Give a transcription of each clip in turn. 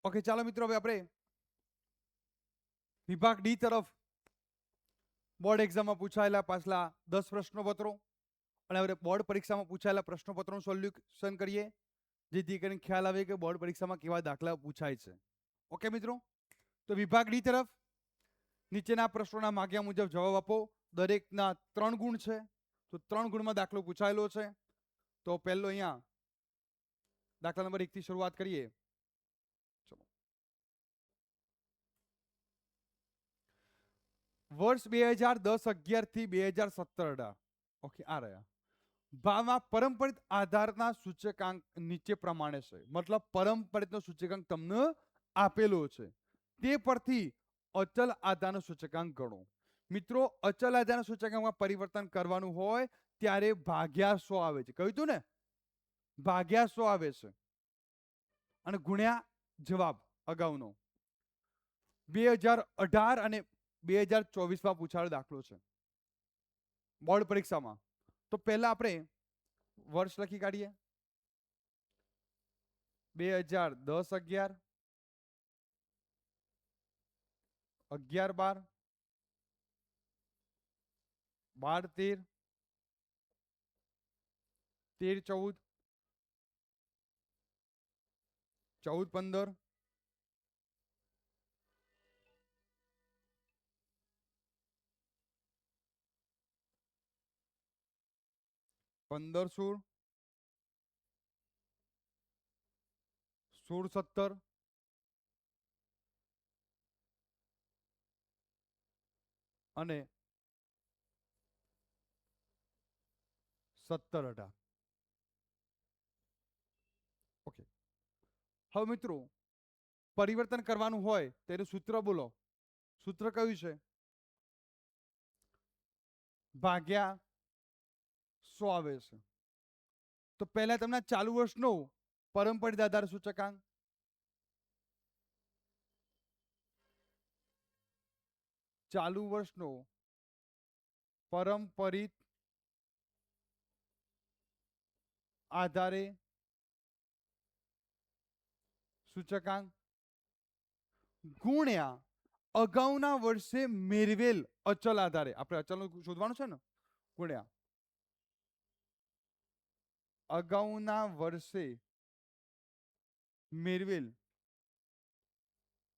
Okay, ચાલો મિત્રો હવે આપણે વિભાગ ડી તરફ બોર્ડ એક્ઝામમાં પૂછાયેલા પાછલા 10 પ્રશ્નપત્રો અને હવે બોર્ડ પરીક્ષામાં પૂછાયેલા પ્રશ્નપત્રોનું સોલ્યુશન કરીએ, જેથી કરીને ખ્યાલ આવે કે બોર્ડ પરીક્ષામાં કેવા દાખલા પૂછાય છે. ઓકે મિત્રો, તો વિભાગ ડી તરફ નીચેના પ્રશ્નોના માગ્યા મુજબ જવાબ આપો. દરેકના 3 ગુણ છે, તો 3 ગુણમાં દાખલો પૂછાયેલો છે. તો પહેલો અહીંયા દાખલા નંબર 1 થી શરૂઆત કરીએ. વર્ષ 2010-11 થી 2017-18, ઓકે આ રહ્યા. ભાવમાં પરંપરિત આધારના સૂચકાંક નીચે પ્રમાણે છે. મતલબ પરંપરિતનો સૂચકાંક તમને આપેલો છે, તે પરથી અચલ આધારનો સૂચકાંક ગણો. મિત્રો, અચલ આધારના સૂચકાંકમાં પરિવર્તન કરવાનું હોય ત્યારે ભાગ્યા 100 આવે છે. કહ્યું તું ને, ભાગ્યા 100 આવે છે અને ગુણ્યા જવાબ અગાઉનો. 2018 અને 2024 માં પૂછાયેલો દાખલો છે બોર્ડ પરીક્ષામાં. તો પહેલા આપણે વર્ષ લખી કાઢીએ. 2010-11, 11-12, 12-13, 13-14, 14-15, 15-16, 16-17 અને 17-18. ઓકે, હવે મિત્રો પરિવર્તન કરવાનું હોય તેનું સૂત્ર બોલો. સૂત્ર કયું છે? ભાગ્યા 100 આવે છે. તો પહેલા તમને ચાલુ વર્ષનો પરંપરિત આધાર સૂચકાંક, ચાલુ વર્ષનો પરંપરિત આધારે સૂચકાંક ગુણ્યા અગાઉના વર્ષે મેળવેલ અચલ આધારે, આપણે અચલનું શોધવાનું છે ને, ગુણ્યા અગાઉના વર્ષે મેળવેલ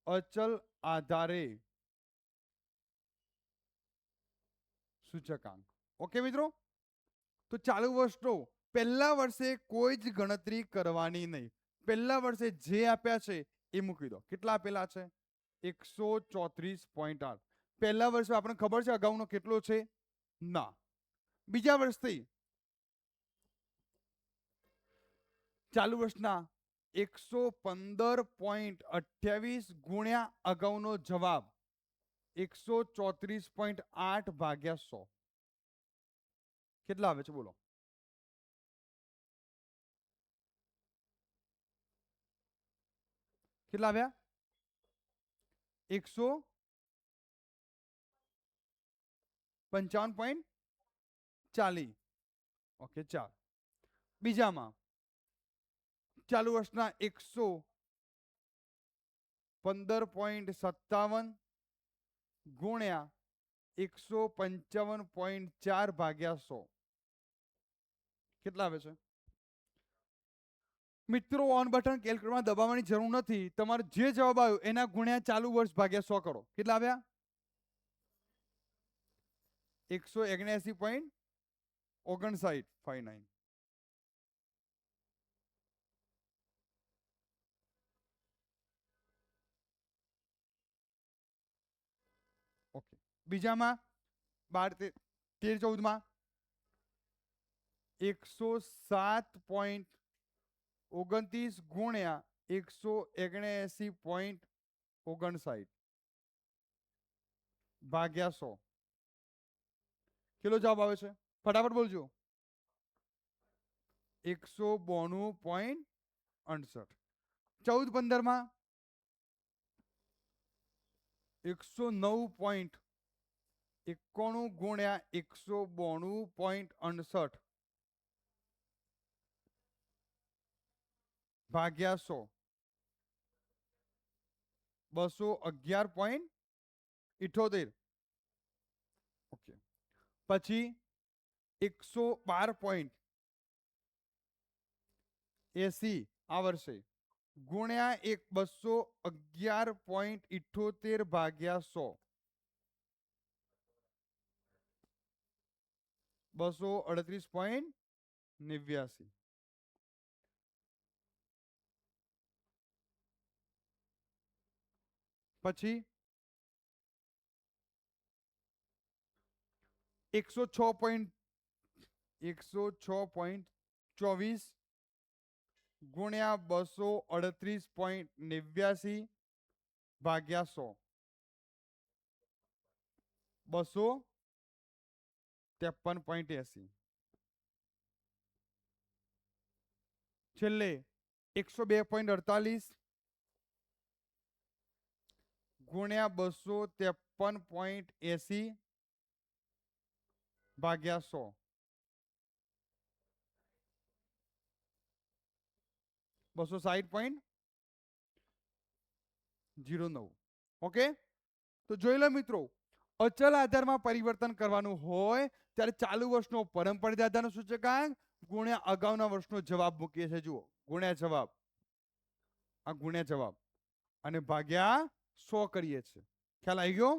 અચલ આધારે સૂચકાંક. ઓકે મિત્રો, તો ચાલુ વર્ષનો પહેલા વર્ષે કોઈ જ ગણતરી કરવાની નહીં. પહેલા વર્ષે જે આપ્યા છે એ મૂકી દો. કેટલા આપેલા છે? 134.8. પહેલા વર્ષે આપણને ખબર છે અગાઉનો કેટલો છે? ના. બીજા વર્ષથી ચાલુ વર્ષના 115.28 ગુણ્યા અગાઉનો જવાબ 134.8 ભાગ્યા 100. કેટલા આવે છે બોલો? કેટલા આવ્યા? 155.40. ઓકે, 4. બીજામાં ચાલુ વર્ષના 115.57 ગુણ્યા 155.4 ભાગ્યા 100. કેટલા આવે છે? મિત્રો, ઓન બટન કેલ્ક્યુલેટરમાં દબાવવાની જરૂર નથી. તમારે જે જવાબ આવ્યો એના ગુણ્યા ચાલુ વર્ષ ભાગ્યા 100 કરો. કેટલા આવ્યા? 179.59. ઓકે, બીજામાં 12-13-14 107.29 ગુણ્યા 179.59 ભાગ્યા 100. કેટલો જવાબ આવે છે? ફટાફટ બોલજો. 192.68. 14-15 109.91 ગુણ્યા 192.68 ભાગ્યા 100. 211.78. ઓકે, પછી 112.80 આ વર્ષે ગુણ્યા 211.78 ભાગ્યા 100, 238.89. પછી 106.24 ગુણ્યા 238.89 ભાગ્યા 100, 253.80. છેલ્લે 102.48 ગુણ્યા 253.80 ભાગ્યા 100, 260.09. ઓકે, તો જોઈ લો મિત્રો, અચલ આધારમાં પરિવર્તન કરવાનું હોય ત્યારે ચાલુ વર્ષનો પરંપરાગત આધારનો સૂચકાંક ગુણ્યા અગાઉના વર્ષનો જવાબ મૂકીએ છીએ. જુઓ, ગુણ્યા જવાબ, આ ગુણ્યા જવાબ અને ભાગ્યા 100 કરીએ છીએ. ખ્યાલ આવી ગયો?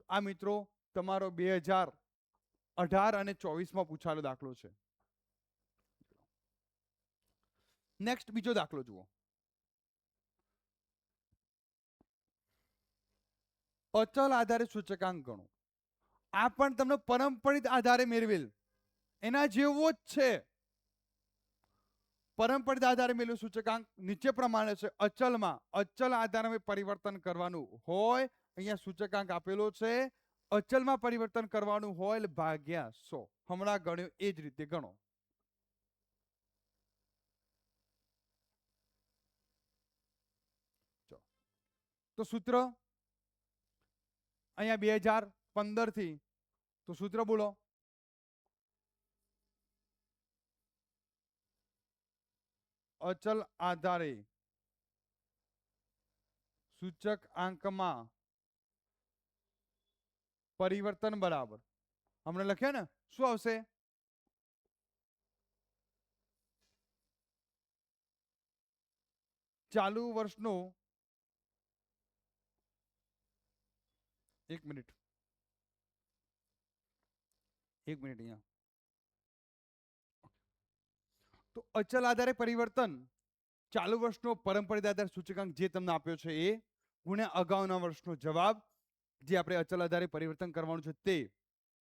આ મિત્રો તમારો 2018 અને 24 માં પૂછાયેલો દાખલો છે. નેક્સ્ટ બીજો દાખલો જુઓ. અચલ આધારે સૂચકાંક ગણો. આ પણ તમને પરંપરિત આધારે મેળવેલ એના જેવો જ છે. પરંપરિત આધારે મેળવેલ સૂચકાંક નીચે પ્રમાણે છે. અચલમાં અચલ આધારે પરિવર્તન કરવાનું હોય, અહીંયા સૂચકાંક આપેલો છે. અચલમાં પરિવર્તન કરવાનું હોય એટલે ભાગ્યા 100. હમણાં ગણ્યો એ જ રીતે ગણો. તો સૂત્ર અહીંયા 2015 થી, તો સૂત્ર બોલો. અચલ આધારે સૂચક આંકમાં પરિવર્તન બરાબર, હમણાં લખ્યા ને, શું આવશે? ચાલુ વર્ષનો, એક મિનિટ અહીંયા. તો અચલ આધારે પરિવર્તન ચાલુ વર્ષનો પરંપરાગત આધાર સૂચકાંક જે તમને આપ્યો છે એ ગુણ્યા અગાઉના વર્ષનો જવાબ જે આપણે અચલ આધારે પરિવર્તન કરવાનું છે તે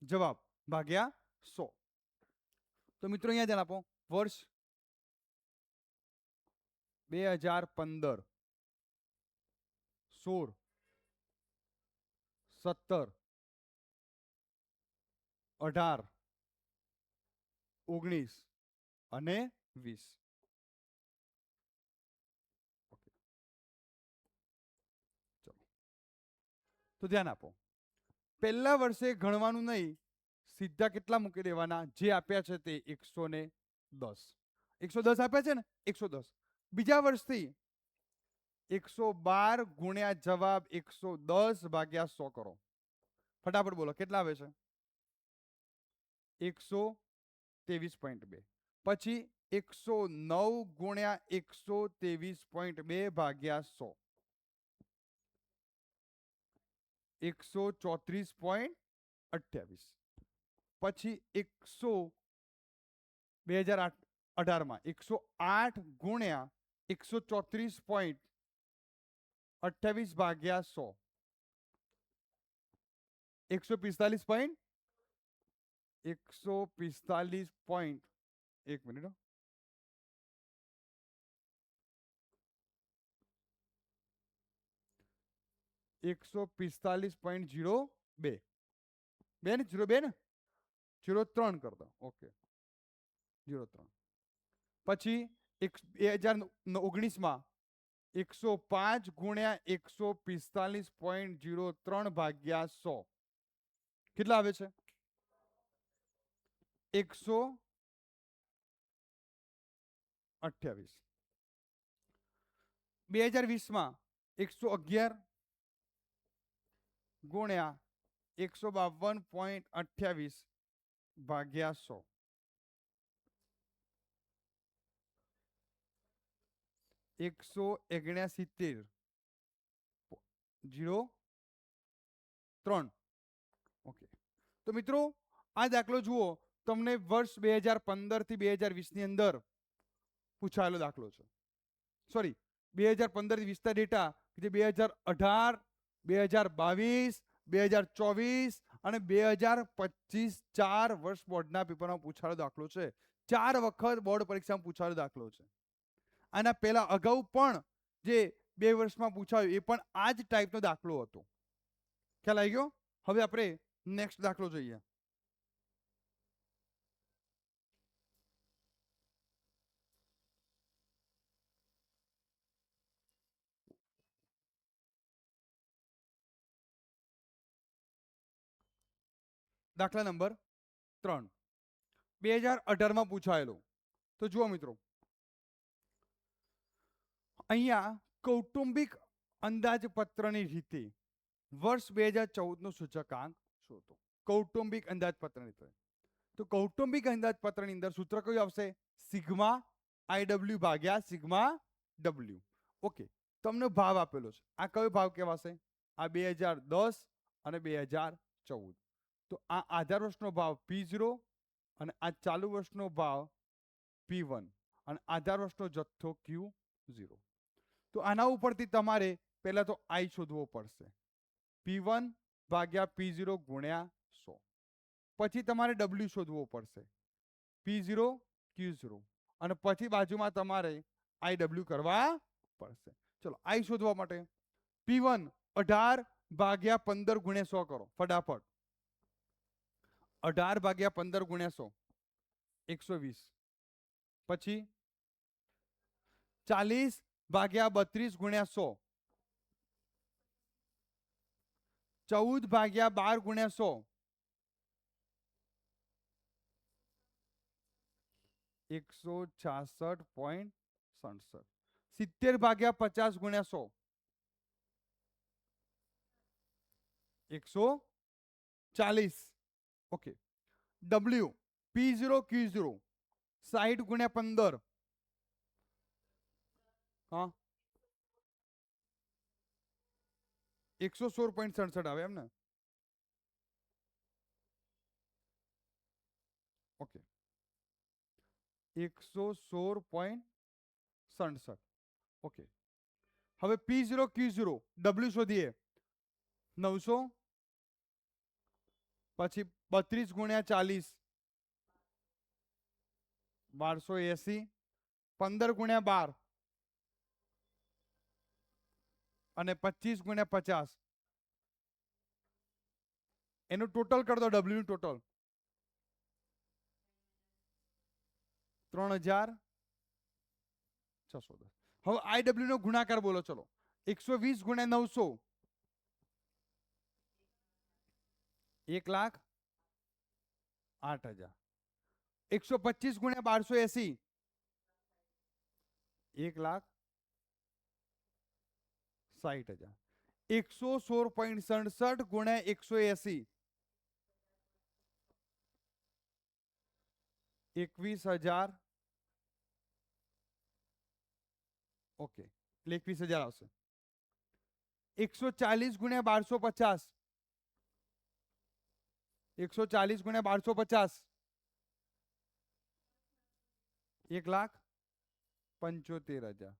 જવાબ ભાગ્યા 100. તો મિત્રો અહીંયા ધ્યાન આપો. વર્ષ 2015, 16, 17, 18, 19 અને 20. તો ધ્યાન આપો. પહેલા વર્ષે ગણવાનું નહીં, સીધા કેટલા મૂકી દેવાના? જે આપ્યા છે તે 110. 110 આપ્યા છે ને, 110. બીજા વર્ષથી 112 ગુણ્યા જવાબ 110 ભાગ્યા 100 કરો. ફટાફટ બોલો કેટલા આવે છે? 123.2. પછી 109 ગુણ્યા 123.2 ભાગ્યા 100, 134.28. પછી 2018 માં 108 ગુણ્યા 134.28 ભાગ્યા 100, 145. 145. એક મિનિટ, 145.02 બે ને 02 ને 03 કરતા. ઓકે, 03. પછી 2019 માં 105 ગુણ્યા 145.03 ભાગ્યા 100 કેટલા આવે છે? 128. 2020 માં 111 ગુણ્યા 152.28 ભાગ્યા 100 169.03 ઓકે. તો મિત્રો આ દાખલો જુઓ, તમને વર્ષ 2015 થી 2020 ની અંદર પૂછાયેલો દાખલો છે. સોરી, 2015 થી 20 ના ડેટા જે 2018, 2022, 2024 અને 2025 4 વર્ષ બોર્ડના પેપરમાં પૂછાયેલો દાખલો છે. 4 વખત બોર્ડ પરીક્ષામાં પૂછાયેલો દાખલો છે. આના પહેલા અગાઉ પણ જે 2 વર્ષમાં પૂછાયો એ પણ આ જ ટાઈપનો દાખલો હતો. ખ્યાલ આવી ગયો? હવે આપણે નેક્સ્ટ દાખલો જોઈએ. દાખલા નંબર 3 2018 માં પૂછાયેલો. તો જુઓ મિત્રો, અહીંયા કૌટુંબિક અંદાજપત્રની રીતે વર્ષ 2014 નો સૂચકાંક શોધો. કૌટુંબિક અંદાજપત્રની રીતે તો કૌટુંબિક અંદાજપત્રની અંદર સૂત્ર કયું આવશે? સિગ્મા આઈડબ્લ્યુ ભાગ્યા સિગ્મા ડબલ્યુ. ઓકે, તમને ભાવ આપેલો છે. આ કયો ભાવ કહેવાશે? આ 2010 અને 2014. તો આ આધાર વર્ષનો ભાવ P0 અને આ ચાલુ વર્ષનો ભાવ P1 અને આધાર વર્ષનો જથ્થો Q0. તો આના ઉપરથી તમારે પહેલા તો I શોધવો પડશે. P1 ભાગ્યા P0 ગુણ્યા 100. પછી તમારે W શોધવો પડશે. P0 Q0 અને પછી બાજુમાં તમારે IW કરવા પડશે. ચલો I શોધવા માટે P1 18 ભાગ્યા 15 ગુણ્યા 100 કરો ફટાફટ. 18 ભાગ્યા 15 ગુણ્યા 100 120. પછી 40 ભાગ્યા 32 ગુણ્યા 100 14 ભાગ્યા 12 ગુણ્યા 100 166.67. 70 ભાગ્યા 50 ગુણ્યા 100 140. ઓકે. W P0 Q0 60 ગુણ્યા 15 હા 116.67 આવે એમ ને? ઓકે, 116.67. ઓકે, હવે P0 Q0 W શોધીએ. 900 પછી 32 ગુણ્યા 40 1280. 15 ગુણ્યા 12 અને 25 ગુણ્યા 50. એનું ટોટલ કર દો. W નું ટોટલ 3610. હવે IW નો ગુણાકાર બોલો. ચલો 120 ગુણ્યા 900 1,08,000. 125 ગુણ્યા 1280 1,60,000. 116.67 ગુણ્યા 180 21,000. ઓકે, એટલે 21,000 આવશે. 140 ગુણ્યા 1250 140 ગુણ્યા 1250 1,75,000.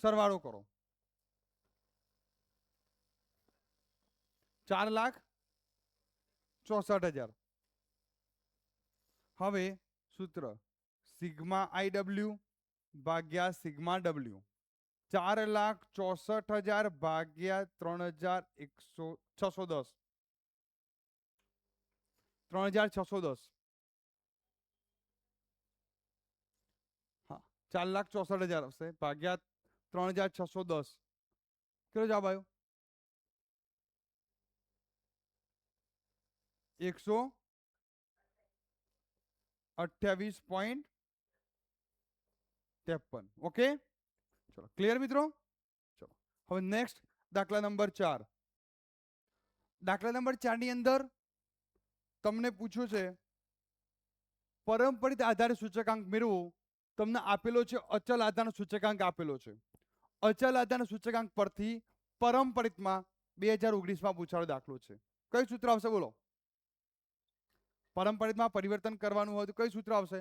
સરવાળો કરો 4,64,000. હવે સૂત્ર સિગ્મા IW ભાગ્યા સિગ્મા W. 4,64,000 ભાગ્યા 3,610. 3,610. હા, 4,64,000 આવશે ભાગ્યા 3,610. કેટલો જવાબ આવ્યો? 128.53. ઓકે, ચલો ક્લિયર મિત્રો? ચલો હવે નેક્સ્ટ દાખલા નંબર 4. દાખલા નંબર 4 ની અંદર તમને પૂછ્યું છે પરંપરિત આધારે સૂચકાંક મેળવો. તમને આપેલો છે અચલ આધારનો સૂચકાંક આપેલો છે. અચલ આધારના સૂચકાંક પરથી પરંપરિતમાં 2019માં પૂછાયેલો દાખલો છે. કયું સૂત્ર આવશે બોલો? પરંપરિતમાં પરિવર્તન કરવાનું હોય તો કયું સૂત્ર આવશે?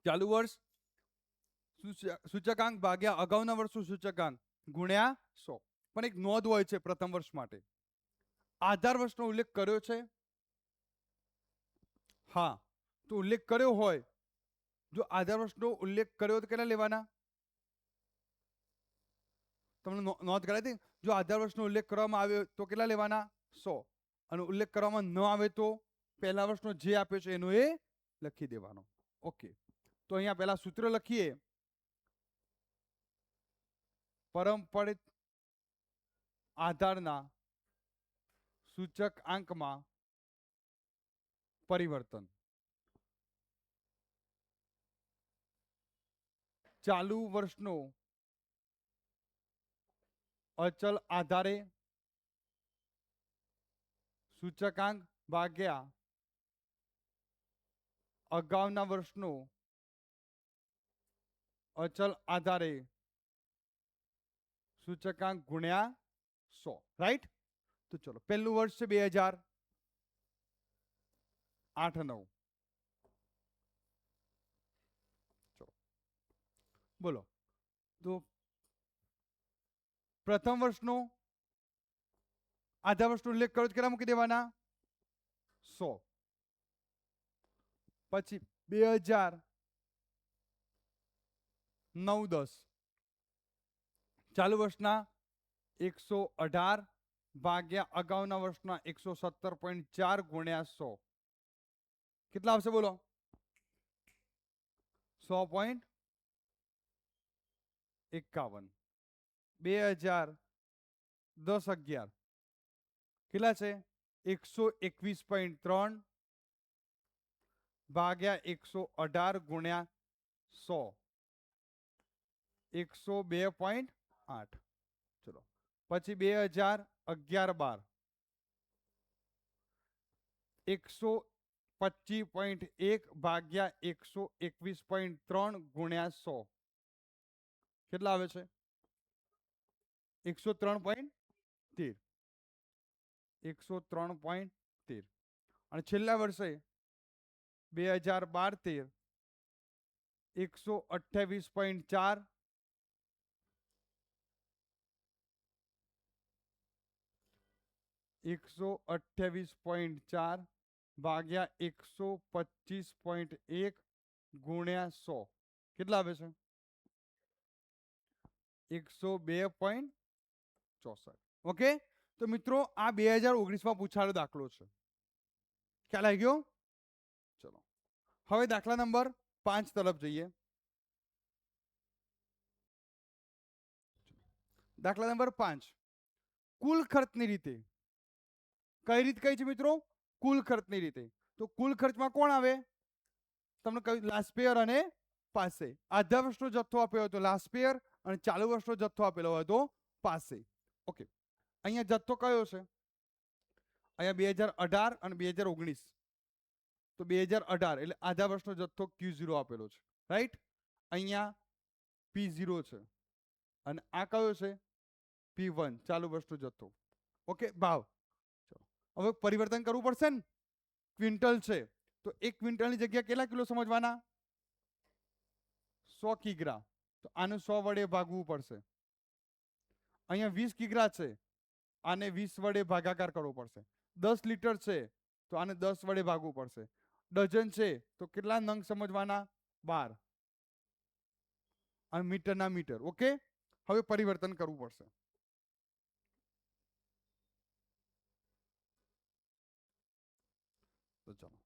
ચાલુ વર્ષ સૂચકાંક ભાગ્યા અગાઉના વર્ષનું સૂચકાંક ગુણ્યા 100. પણ એક નોંધ હોય છે પ્રથમ વર્ષ માટે. આધાર વર્ષનો ઉલ્લેખ કર્યો છે? હા, તો ઉલ્લેખ કર્યો હોય, જો આધાર વર્ષનો ઉલ્લેખ કર્યો તો કેટલા લેવાના? તમને નોંધ કરાવી હતી. જો આધાર વર્ષનો ઉલ્લેખ કરવામાં આવ્યો તો કેટલા લેવાના? 100. અને ઉલ્લેખ કરવામાં ન આવે તો પહેલા વર્ષનો જે આપ્યો છે એનો એ લખી દેવાનો. ઓકે, તો અહીંયા પહેલા સૂત્ર લખીએ. પરંપરિત આધારના સૂચકાંકમાં પરિવર્તન. ચાલુ વર્ષનો અચલ આધારે સૂચકાંક ભાગ્યા અગાઉના વર્ષનો અચલ આધારે સૂચકાંક ગુણ્યા 100. રાઈટ? તો ચલો, પહેલું વર્ષ છે 2008-9. ચલો બોલો. તો પ્રથમ વર્ષનો આધા વર્ષનો ઉલ્લેખ કરો તો કેટલા મૂકી દેવાના? 100. પછી 2009-10 ચાલુ વર્ષના 118 ભાગ્યા અગાઉના વર્ષના 117.4 ગુણ્યા 100 કેટલા આવશે બોલો? 100.51. 2010-11 કેટલા છે? 121.3 ભાગ્યા 118 ગુણ્યા 100 102.8. ચલો પછી 2011-12 125.1 ભાગ્યા 121.3 ગુણ્યા 100 કેટલા આવે છે? 103.13. 103.13. અને છેલ્લા વર્ષે 2012-13 128.4 128.4 ભાગ્યા 125.1 ગુણ્યા 100 કેટલા આવે છે? 102.64. ઓકે, તો મિત્રો આ 2019માં પૂછાયેલો દાખલો છે. ખ્યાલ આવી ગયો? ચલો હવે દાખલા નંબર 5 તરફ જઈએ. દાખલા નંબર 5 કુલ ખર્ચની રીતે. કઈ રીત કઈ છે મિત્રો? કુલ ખર્ચની રીતે. તો કુલ ખર્ચમાં કોણ આવે? તમને કહ્યું લાસ્ટ પેયર અને પાસે. આધા વર્ષનો જથ્થો આપ્યો હોય તો લાસ્ટ પેયર અને ચાલુ વર્ષનો જથ્થો આપેલો હોય તો પાસે. ઓકે, અહીંયા જથ્થો કયો છે? અહીંયા 2018 અને 2019. તો 2018 એટલે આધા વર્ષનો જથ્થો Q0 આપેલો છે. રાઈટ? અહીંયા P0 છે અને આ કયો છે? P1 ચાલુ વર્ષનો જથ્થો. ઓકે, ભાવ. હવે પરિવર્તન કરવું પડશે ને. ક્વિન્ટલ છે તો 1 ક્વિન્ટલની જગ્યા કેટલા કિલો સમજવાના? 100 કિગ્રા. તો આને 100 વડે ભાગવું પડશે. અહીંયા 20 કિગ્રા છે, આને 20 વડે ભાગાકાર કરવો પડશે. 10 લીટર છે તો આને 10 વડે ભાગવું પડશે. ડઝન છે તો કેટલા નંગ સમજવાના? 12. અને મીટરના મીટર. ઓકે, હવે પરિવર્તન કરવું પડશે. તો ચાલો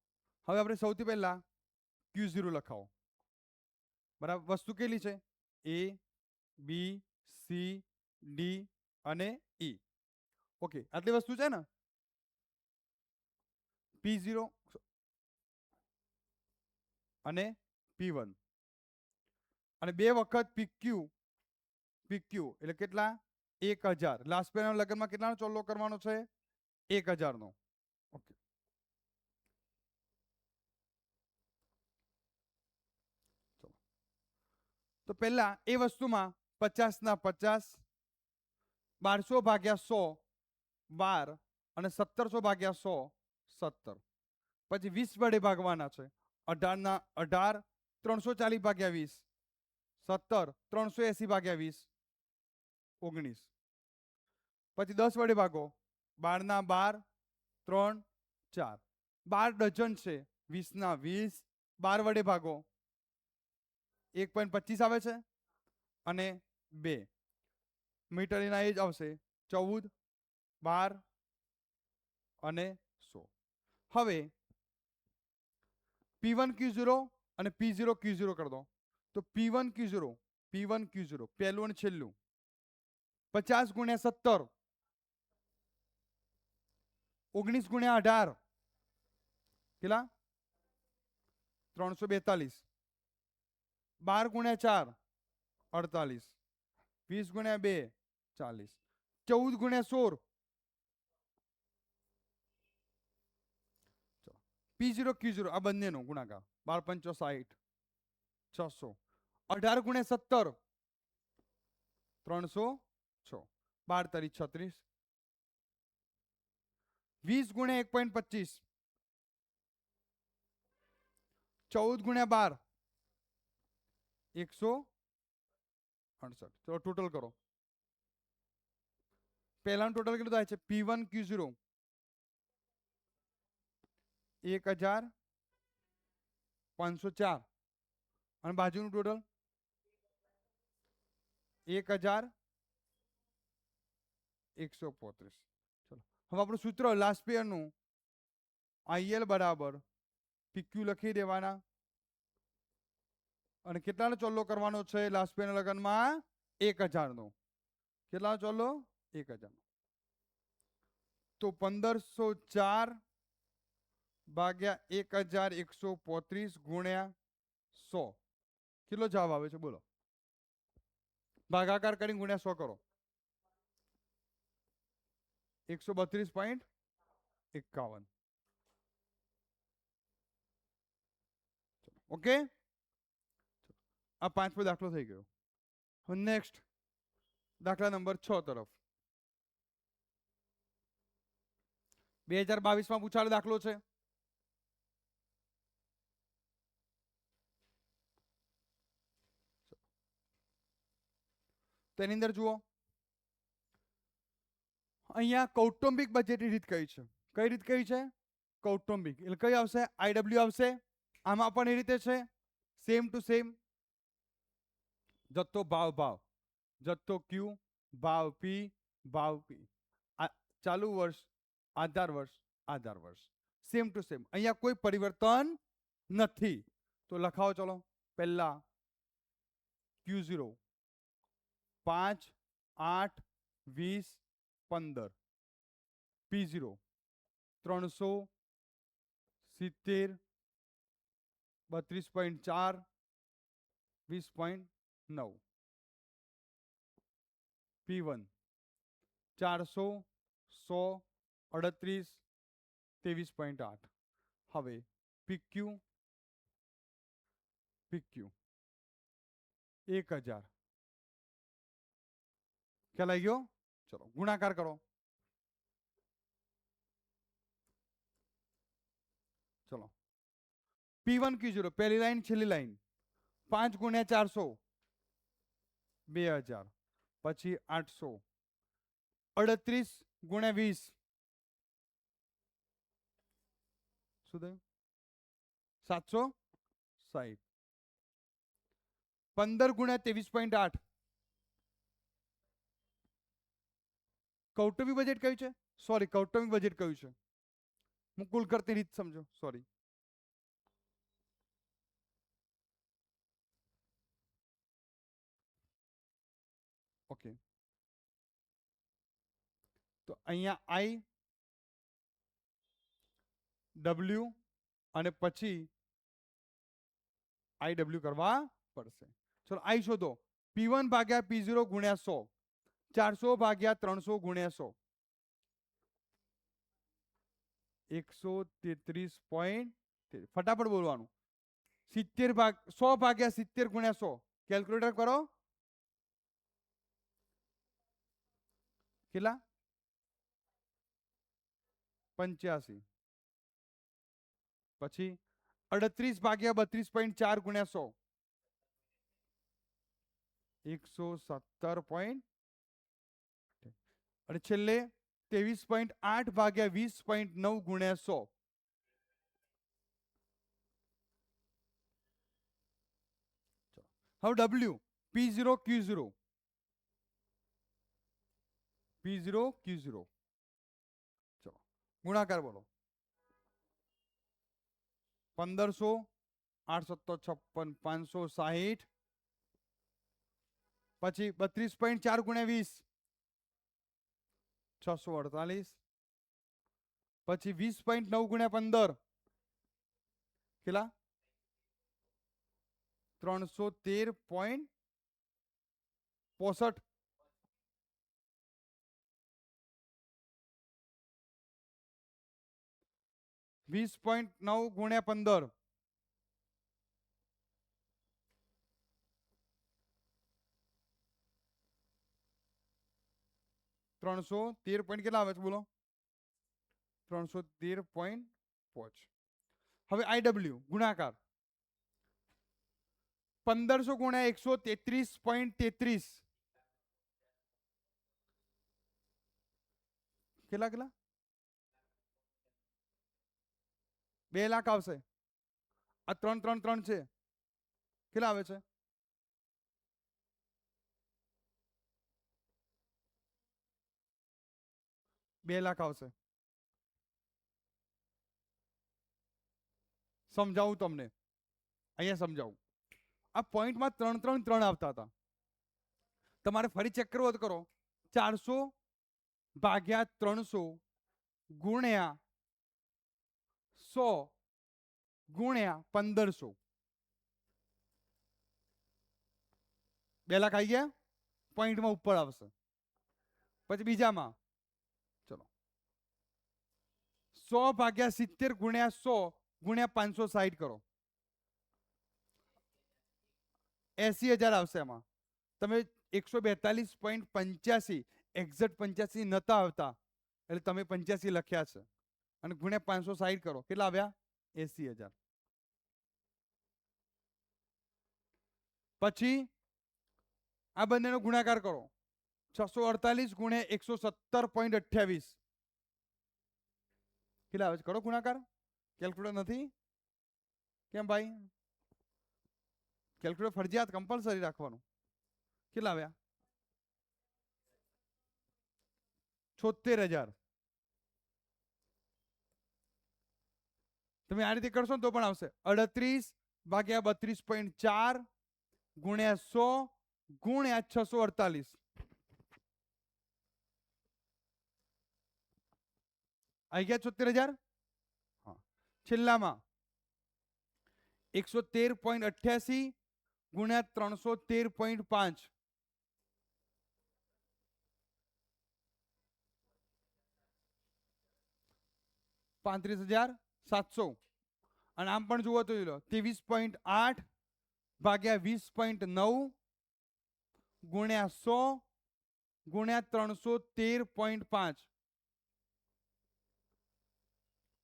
હવે આપણે સૌથી પહેલા Q0 લખાવો. બરાબર, વસ્તુ કેટલી છે? A, B, C, D અને E. ઓકે, આટલી વસ્તુ છે ને. P0 અને P1 અને 2 વખત PQ એટલે કેટલા? 1000 લાસ્ટ પેના લગનમાં કેટલાનો ચોલ્લો કરવાનો છે 1000 નો ઓકે તો પહેલા એ વસ્તુમાં 50 ના 50 1200 ભાગ્યા 100 12 અને 1700 ભાગ્યા 100 17 પછી 20 વડે ભાગવાના છે 18 ના 18 340 ભાગ્યા 20 17 380 ભાગ્યા 20 19 પછી 10 વડે ભાગો 12 ના 12 3 4 12 ડઝન છે 20 ના 20 12 વડે ભાગો 1.25 આવે છે અને 2 મીટર એના એ જ આવશે 14 12 અને 100 હવે P1 Q0 અને P0 Q0 કરી દો તો P1 Q0 પહેલું અને છેલ્લું 50 ગુણ્યા 17 19 ગુણ્યા 18 કેટલા 342 12 ગુણ્યા 4 48 20 ગુણ્યા 2 40 14 ગુણ્યા 16 P0 Q0 આ બંનેનો ગુણાકાર 12 × 5 = 600 18 ગુણ્યા 17 306 12 × 36 20 ગુણ્યા 1.25 14 ગુણ્યા 12 168 ચલો ટોટલ કરો પહેલાનું ટોટલ કેટલું થાય છે P1 Q0 1504 અને બાજુનું ટોટલ 1135 ચલો હવે આપણું સૂત્ર લાસ્ટ પેયરનું IL બરાબર PQ લખી દેવાના અને કેટલાનો ચોલ્લો કરવાનો છે લાસ્ટ પેયર લગનમાં 1000 નો કેટલાનો ચોલ્લો 1000 તો 1504 ભાગ્યા 1135 ગુણ્યા 100 કેટલો જવાબ આવે છે બોલો ભાગાકાર કરીને ગુણ્યા 100 કરો 132.51 ઓકે આ પાંચમો દાખલો થઈ ગયો હવે નેક્સ્ટ દાખલા નંબર 6 તરફ 2022 માં પૂછાયેલો દાખલો છે તેની અંદર જુઓ અહીંયા કૌટુંબિક બજેટની રીત કઈ છે કૌટુંબિક એટલે કઈ આવશે IW આવશે આમાં પણ એ રીતે છે સેમ ટુ સેમ જથ્થો ભાવ જથ્થો Q ભાવ P ચાલુ વર્ષ આધાર વર્ષ સેમ ટુ સેમ અહીંયા કોઈ પરિવર્તન નથી તો લખાવો ચલો પહેલા Q0 5 8 20 15 P0 370 32.4 20.9 P1 400 100 38 23.8 હવે PQ 1000 ખ્યાલ આવી ગયો ચલો ગુણાકાર કરો ચલો P1 Q0 પહેલી લાઈન છેલ્લી લાઈન 5 ગુણ્યા 400 2000 પછી 800 38 ગુણ્યા 20 શું થયું 760 15 ગુણ્યા 23.8 કૌટુંબિક બજેટ કયું છે કૌટુંબિક બજેટ કયું છે હું કુલ કરતી રીત સમજો ઓકે તો અહીંયા IW અને પછી IW કરવા પડશે ચલો I શોધો P1 ભાગ્યા P0 ગુણ્યા 100 400 ભાગ્યા 300 ગુણ્યા 100 133. ફટાફટ બોલવાનું. 100 ભાગ્યા 70 ગુણ્યા 100 કેલ્ક્યુલેટર કરો. કેટલા? 85. પછી 38 ભાગ્યા 32.4 ગુણ્યા 100 117. અને છેલ્લે 23.8 ભાગ્યા 20.9 ગુણ્યા 100 હવે W P0 Q0 P0 Q0 ચલો ગુણાકાર બોલો. 1500 856 560 પછી 32.4 ગુણ્યા 20 648 પછી 20.9 ગુણ્યા 15 કેટલા? 313.65. 20.9 ગુણ્યા 15 313 પોઈન્ટ કેટલા આવે છે બોલો? 313.5. હવે IW ગુણાકાર 1500 ગુણ્યા 133.33 કેટલા કેટલા? 2 લાખ આવશે. આ 333 છે કેટલા આવે છે? 2 લાખ આવશે. સમજાવું તમને, અહીંયા સમજાવું. આ પોઈન્ટમાં 333 આવતા હતા. તમારે ફરી ચેક કરવો તો કરો. 400 ભાગ્યા 300 ગુણ્યા 100 ગુણ્યા 1500 2 લાખ આવી ગયા. પોઈન્ટમાં ઉપર આવશે. પછી બીજામાં ચલો 100 ભાગ્યા 70 ગુણ્યા 100 ગુણ્યા 560 કરો. 80,000 આવશે. એમાં તમે 142.85 એક્ઝેક્ટ 85 નતા આવતા એટલે તમે 85 લખ્યા છે અને ગુણ્યા 560 કરો. કેટલા આવ્યા? 80,000. પછી આ બંનેનો ગુણાકાર કરો. 648 ગુણ્યા 117.28 કેટલા આવે છે? કરો ગુણાકાર. કેલ્ક્યુલેટર નથી કેમ ભાઈ? કેલ્ક્યુલેટર ફરજિયાત કમ્પલસરી રાખવાનું. કેટલા આવ્યા? 76,000. તમે આ રીતે કરશો ને તો પણ આવશે. 38 ભાગ્યા 32.4 ગુણ્યા 100 ગુણ્યા 648 આવી ગયા 76,000. હા. છેલ્લામાં 113.88 ગુણ્યા 313.5 35,700. અને આમ પણ જુઓ તો 23.8 ભાગ્યા 20.9 ગુણ્યા 100 ગુણ્યા 313.5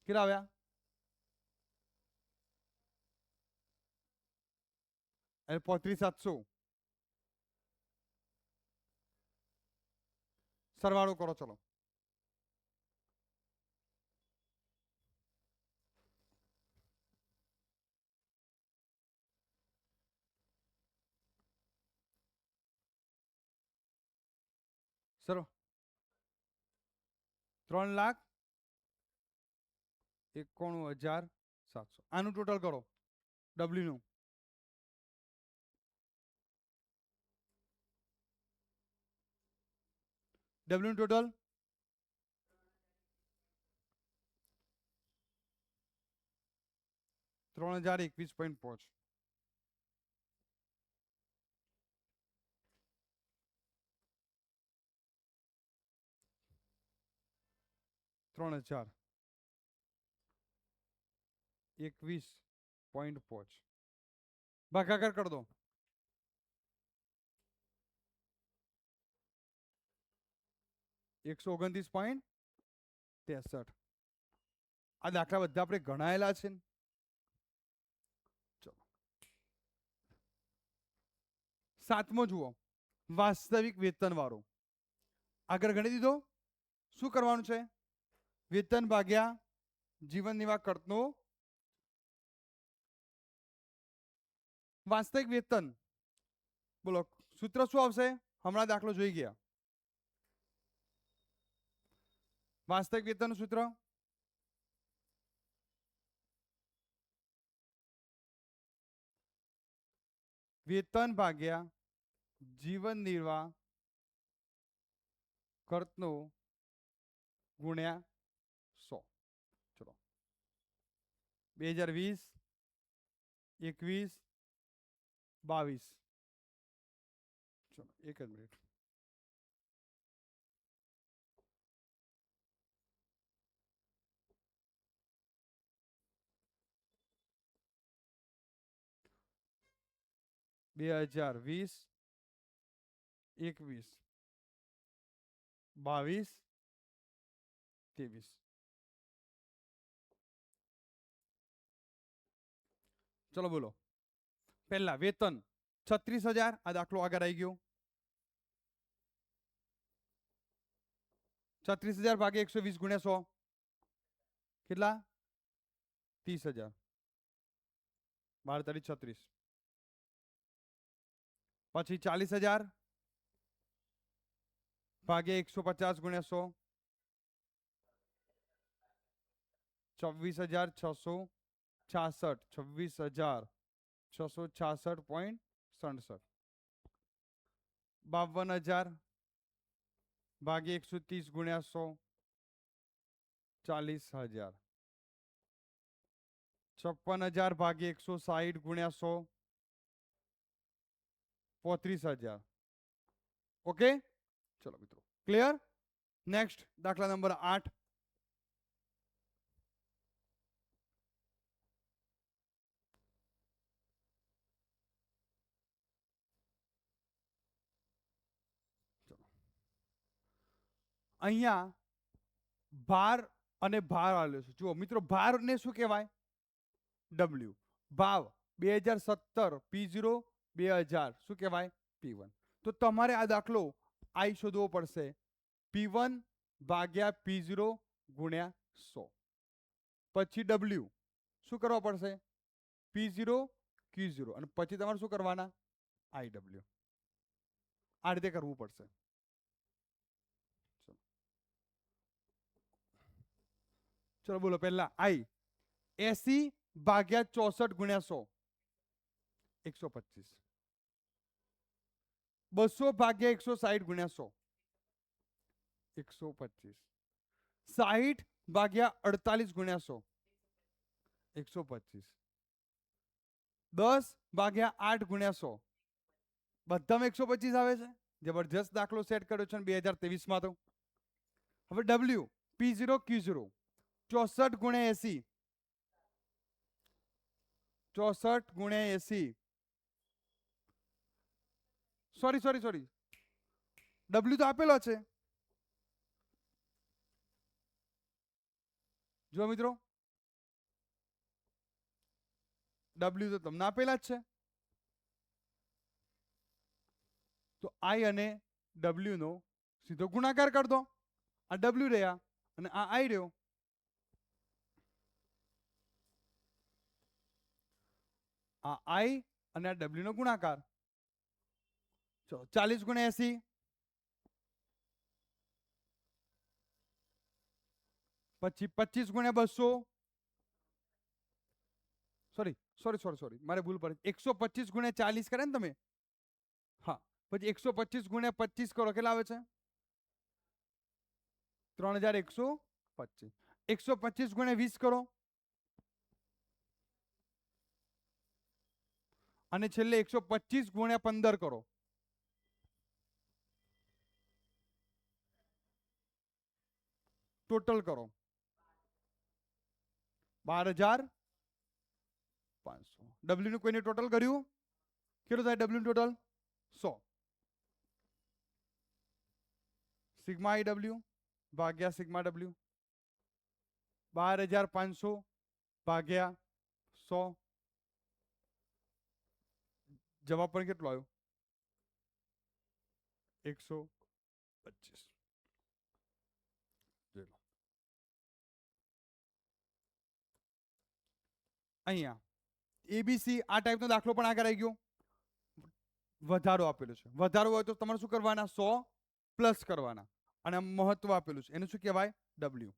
કેટલા આવ્યા? એટલે 35,700. સરવાળો કરો ચલો. સરો 3,91,700. આનું ટોટલ કરો. ડબલ્યુ નું ટોટલ 3,021.5. 3000 21.5 ભાગાકાર कर दो 129.63 આ દાખલા બધા આપણે ગણાયેલા છે ને? ચલો સાતમો જુઓ, વાસ્તવિક વેતન વાળો. આગળ ગણી દીધો. શું કરવાનું છે? વેતન ભાગ્યા જીવન નિર્વાહ ખર્ચનો વાસ્તવિક વેતન. બોલો સૂત્ર શું આવશે? હમણાં દાખલો જોઈ ગયા. વાસ્તવિક વેતનનું સૂત્ર વેતન ભાગ્યા જીવન નિર્વાહ ખર્ચનો ગુણ્યા 100. ચલો 2020 21 22. ચલો એક જ મિનિટ. બે 2020 21 22 23. ચલો બોલો. પહેલા વેતન 36,000. આ દાખલો આગળ આવી ગયો. 36,000 ભાગે 120 ગુણ્યા 100 કેટલા? 30,000. 12 તારીખ 36. પછી 40,000 ભાગે 150 ગુણ્યા 100 26,666. 26,666.67. 52,000 ભાગે 130 ગુણ્યા 100 40,000. 56,000 ભાગે 160 ગુણ્યા 100 35,000. ઓકે ચલો મિત્રો ક્લિયર. નેક્સ્ટ દાખલા નંબર 8. અહીંયા ભાર અને ભાર આલ્યો છે. જુઓ મિત્રો, ભારને શું કહેવાય? ડબલ્યુ. ભાવ 2017 P0 2000 શું કહેવાય? P1. તો તમારે આ દાખલો આઈ શોધવો પડશે. P1 ભાગ્યા P0 ગુણ્યા 100. પછી ડબલ્યુ શું કરવા પડશે? P0 Q0 અને પછી તમારે શું કરવાના? IW. આ રીતે કરવું પડશે. ચલો બોલો. પહેલા આઈ 80 ભાગ્યા 64 ગુણ્યા 100 125. 200 ભાગ્યા 160 ગુણ્યા 100 125. 60 ભાગ્યા 48 ગુણ્યા 100 125. 10 ભાગ્યા 8 ગુણ્યા 100 બધામાં 125 આવે છે. જબરજસ્ત દાખલો સેટ કર્યો છે 2023 માં. તો હવે ડબલ્યુ P0 Q0 64 ગુણ્યા 80 64 ગુણ્યા 80. સોરી ડબલ્યુ તો આપેલો છે. જો મિત્રો ડબલ્યુ તો તમને આપેલા જ છે. તો આઈ અને ડબલ્યુ નો સીધો ગુણાકાર કરી દો. આ ડબલ્યુ રહ્યા અને આ આઈ રહ્યો. આ આઈ અને આ ડબલ્યુ નો ગુણાકાર. 40 ગુણ્યા 80 પછી 25 ગુણ્યા 200 સોરી મારે ભૂલ પડી. 125 ગુણ્યા 40 કરે ને તમે? હા. પછી 125 ગુણ્યા 25 કરો કેટલા આવે છે? 3125. 125 ગુણ્યા 20 કરો અને છેલ્લે 125 ગુણ્યા 15 કરો. ટોટલ કરો 12,500 ડબલ્યુ નું કોઈને ટોટલ કર્યું કેટલું થાય ડબલ્યુ ટોટલ 100 સિગ્મા આઈ ડબલ્યુ ભાગ્યા સિગ્મા ડબલ્યુ 12,500 ભાગ્યા 100 જવાબ પણ કેટલો આવ્યો 125 અહીંયા એબીસી આ ટાઈપનો દાખલો પણ આગળ આવી ગયો વધારો આપેલો છે વધારો હોય તો તમારે શું કરવાના 100 પ્લસ કરવાના અને મહત્વ આપેલું છે એને શું કહેવાય ડબલ્યુ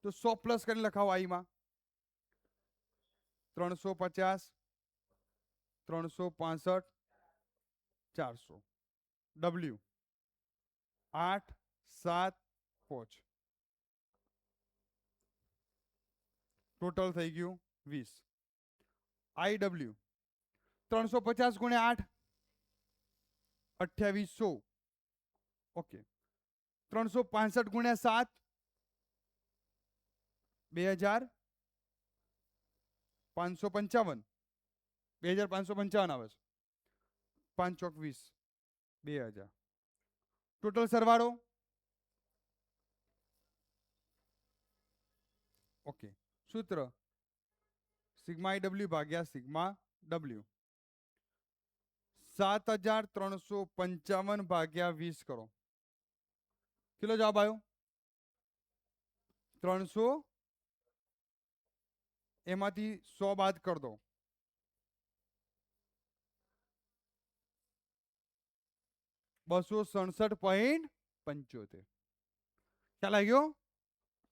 તો 100 પ્લસ કરીને લખાવો આઈમાં 350 365 400 ડબલ્યુ 8 7 5 ટોટલ થઈ ગયું 20 આઈ ડબલ્યુ 350 ગુણ્યા 8 2800 ઓકે 365 ગુણ્યા 7 2555 2555 આવે છે 5 ચોક 20 2000 ટોટલ સરવાળો ઓકે સૂત્ર સિગ્મા આઈ ડબલ્યુ ભાગ્યા સિગ્મા ડબલ્યુ 7355 ભાગ્યા 20 કરો કેટલો જવાબ આવ્યો 300 એમાંથી 100 બાદ કરી દો 267.75 ખ્યાલ આવી ગયો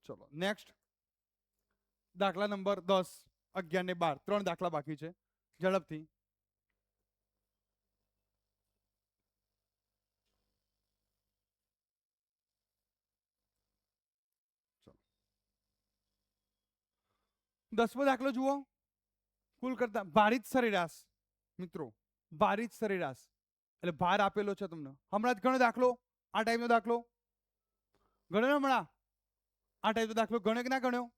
ચલો નેક્સ્ટ દાખલા નંબર 10 11 ને 12 ત્રણ દાખલા બાકી છે ઝડપથી દસમો દાખલો જુઓ કુલ કરતા ભારિત સરેરાશ મિત્રો ભારિત સરેરાશ એટલે ભાર આપેલો છે તમને હમણાં જ ઘણો દાખલો આ ટાઈપનો દાખલો ગણ્યો ને હમણાં આ ટાઈપનો દાખલો ગણ્યો કે ના ગણ્યો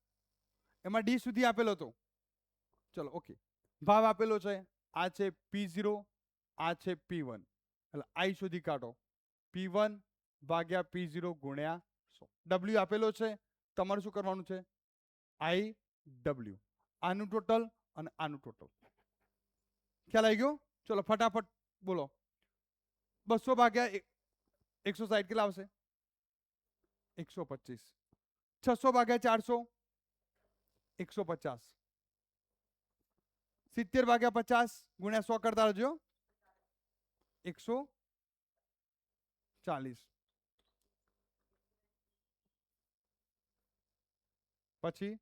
એમાં ડી સુધી આપેલો હતો ચલો ઓકે ભાવ આપેલો છે આ છે P0 આ છે P1 એટલે આઈ સુધી કાઢો P1 ભાગ્યા P0 ગુણ્યા 100 W આપેલો છે તમારે શું કરવાનું છે આઈ ડબલ્યુ આનું ટોટલ અને આનું ટોટલ ખ્યાલ આવી ગયો ચલો ફટાફટ બોલો 200 ભાગ્યા 160 કેટલા આવશે 125 600 ભાગ્યા 400 150 70 ભાગ્યા 50 ગુણ્યા 100 કરતા રહેજો 140 પછી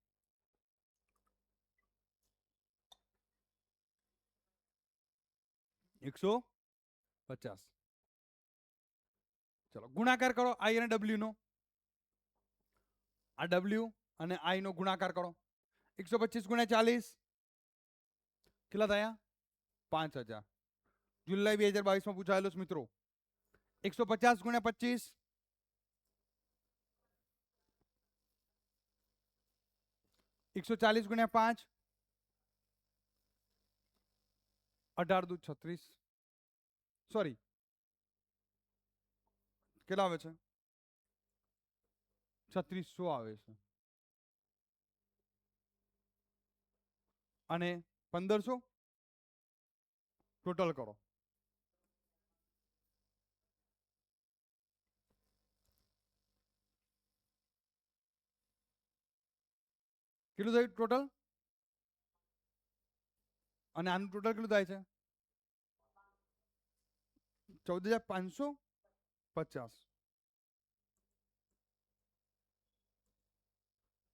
150 ચલો ગુણાકાર કરો આઈ અને ડબલ્યુ નો આ ડબલ્યુ અને આઈ નો ગુણાકાર કરો 125 ગુણ્યા 40 કેટલા થયા 5000 જુલાઈ 2022 માં પૂછાયેલો છે મિત્રો 150 ગુણ્યા 25 140 ગુણ્યા 5 18 દુ 36 સોરી કેટલા આવે છે 3600 આવે છે અને 1500 ટોટલ કરો કેટલું થયું ટોટલ અને આનું ટોટલ કેટલું થાય છે 14,550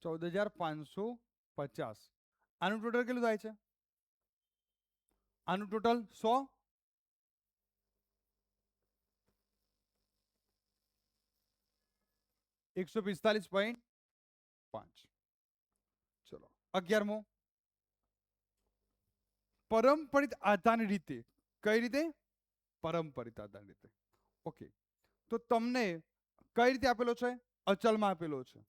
14,550 આનું ટોટલ કેટલું થાય છે આનું ટોટલ 100 145.5 ચલો 11મો પરંપરિત આધારની રીતે કઈ રીતે પરંપરિત આધારની રીતે ઓકે તો તમને કઈ રીતે આપેલો છે અચલમાં આપેલો છે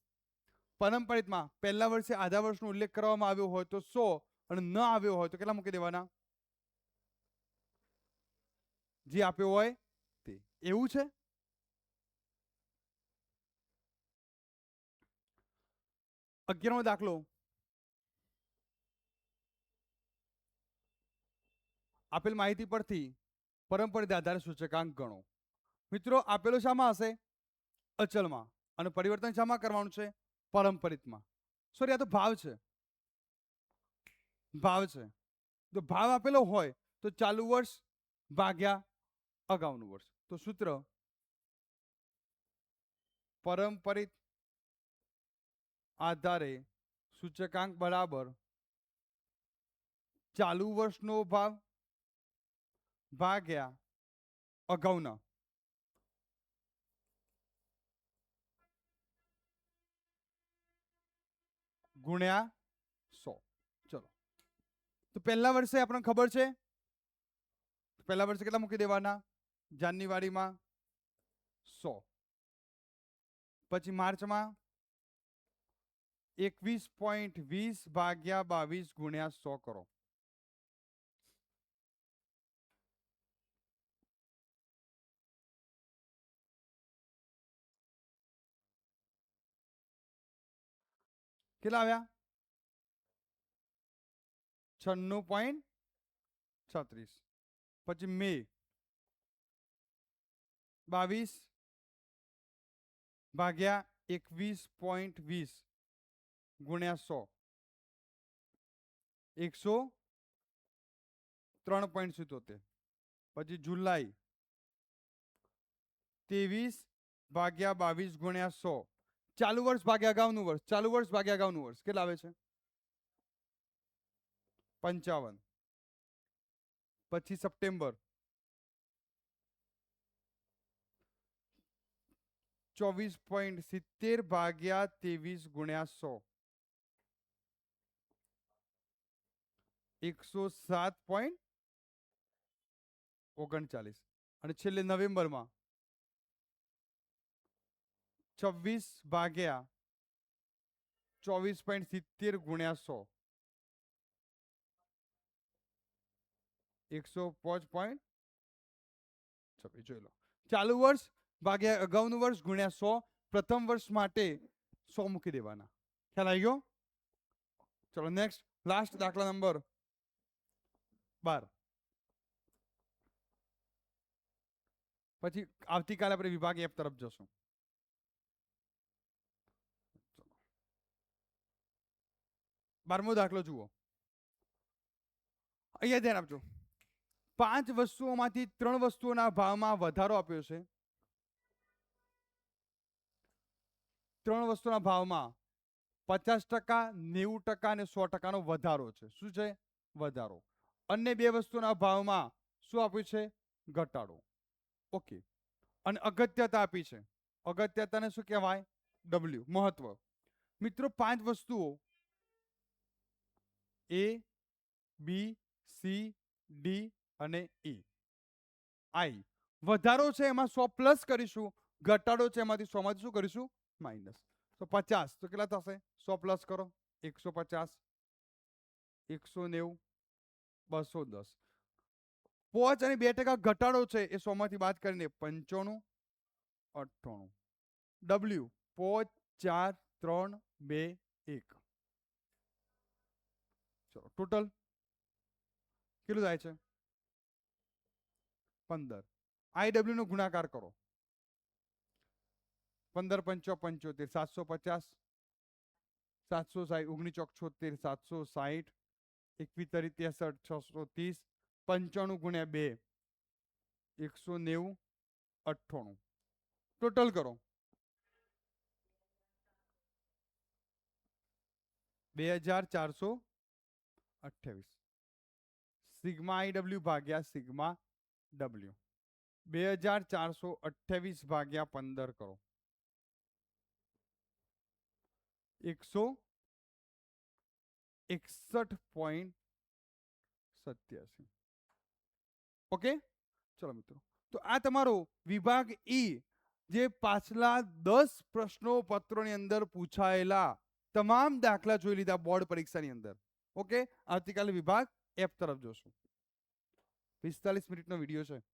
પરંપરિતમાં પહેલા વર્ષે આધા વર્ષનો ઉલ્લેખ કરવામાં આવ્યો હોય તો 100 અને ન આવ્યો હોય તો કેટલા મૂકી દેવાના? જે આપ્યો હોય તે. એવું છે. 11મો દાખલો. આપેલ માહિતી પરથી પરંપરિત આધારે સૂચકાંક ગણો. મિત્રો આપેલો શામાં હશે? અચલમાં. અને પરિવર્તન શામાં કરવાનું છે? પરંપરિતમાં. સોરી, આ તો ભાવ છે. ભાવ છે. જો ભાવ આપેલો હોય તો ચાલુ વર્ષ ભાગ્યા અગાઉનું વર્ષ. તો સૂત્ર પરંપરિત આધારે સૂચકાંક બરાબર ચાલુ વર્ષનો ભાવ ભાગ્યા અગાઉના. ગુણ્યા 100. ચલો, તો પહેલા વર્ષે આપણને ખબર છે, પહેલા વર્ષે કેટલા મૂકી દેવાના? જાન્યુઆરીમાં 100, પછી માર્ચમાં 21.20 ભાગ્યા 22 ગુણ્યા 100 કરો. કેટલા આવ્યા? 96.36. પછી મે 22 ભાગ્યા 21.20 ગુણ્યા 100 103.77. પછી જુલાઈ 23 ભાગ્યા 22 ગુણ્યા 100. ચાલુ વર્ષ ભાગ્યા અગાઉનું વર્ષ. ચાલુ વર્ષ ભાગ્યા અગાઉનું વર્ષ કેટલા આવે છે? 55. પછી સપ્ટેમ્બર 24.70 ભાગ્યા 23 ગુણ્યા 100 107.39. અને છેલ્લે નવેમ્બરમાં 26 ભાગ્યા 24.70 ગુણ્યા 100 105.26. જોઈ લો. ચાલુ વર્ષ ભાગ્યા અગાઉનું વર્ષ ગુણ્યા 100. પ્રથમ વર્ષ માટે 100 મૂકી દેવાના. ખ્યાલ આવી ગયો? ચલો નેક્સ્ટ, લાસ્ટ દાખલા નંબર 12. પછી આવતીકાલે આપણે વિભાગ F તરફ જશું. 12મો દાખલો જુઓ. અહીંયા ધ્યાન આપજો. 5 વસ્તુઓમાંથી 3 વસ્તુઓના ભાવમાં વધારો આપ્યો છે. 3 વસ્તુના ભાવમાં 50%, 90% અને 100%નો વધારો છે. શું છે? વધારો. અન્ય 2 વસ્તુના ભાવમાં શું આપ્યું છે? ઘટાડો. ઓકે. અને અગત્યતા આપી છે. અગત્યતાને શું કહેવાય? W, મહત્વ. મિત્રો 5 વસ્તુઓ A, B, C, D અને E. I. વધારો છે એમાં 100 પ્લસ કરીશું, ઘટાડો છે એમાંથી 100 માંથી શું કરીશું? માઇનસ. તો 50 તો કેટલા થશે? 100 પ્લસ કરો 150, 190, 210. 5 અને 2% ઘટાડો છે એ 100 માંથી બાદ કરીને 95, 98. W 5, 4, 3, 2, 1. ચલો ટોટલ કેટલું થાય છે? 15. IW નો ગુણાકાર કરો. 15 5 75, 750, 760, 19 74, 760, 21 63, 630, 95 ગુણ્યા 2, 190, 98. ટોટલ કરો 2428. સિગ્મા IW ભાગ્યા સિગ્મા W. 2428 ભાગ્યા 15 કરો 161.87. ઓકે. ચલો મિત્રો, તો આ તમારો વિભાગ ઈ જે પાછલા 10 પ્રશ્નો પત્રોની અંદર પૂછાયેલા તમામ દાખલા જોઈ લીધા બોર્ડ પરીક્ષાની અંદર. ઓકે, આવતીકાલે વિભાગ એફ તરફ જોશું. 45 મિનિટનો વિડીયો છે.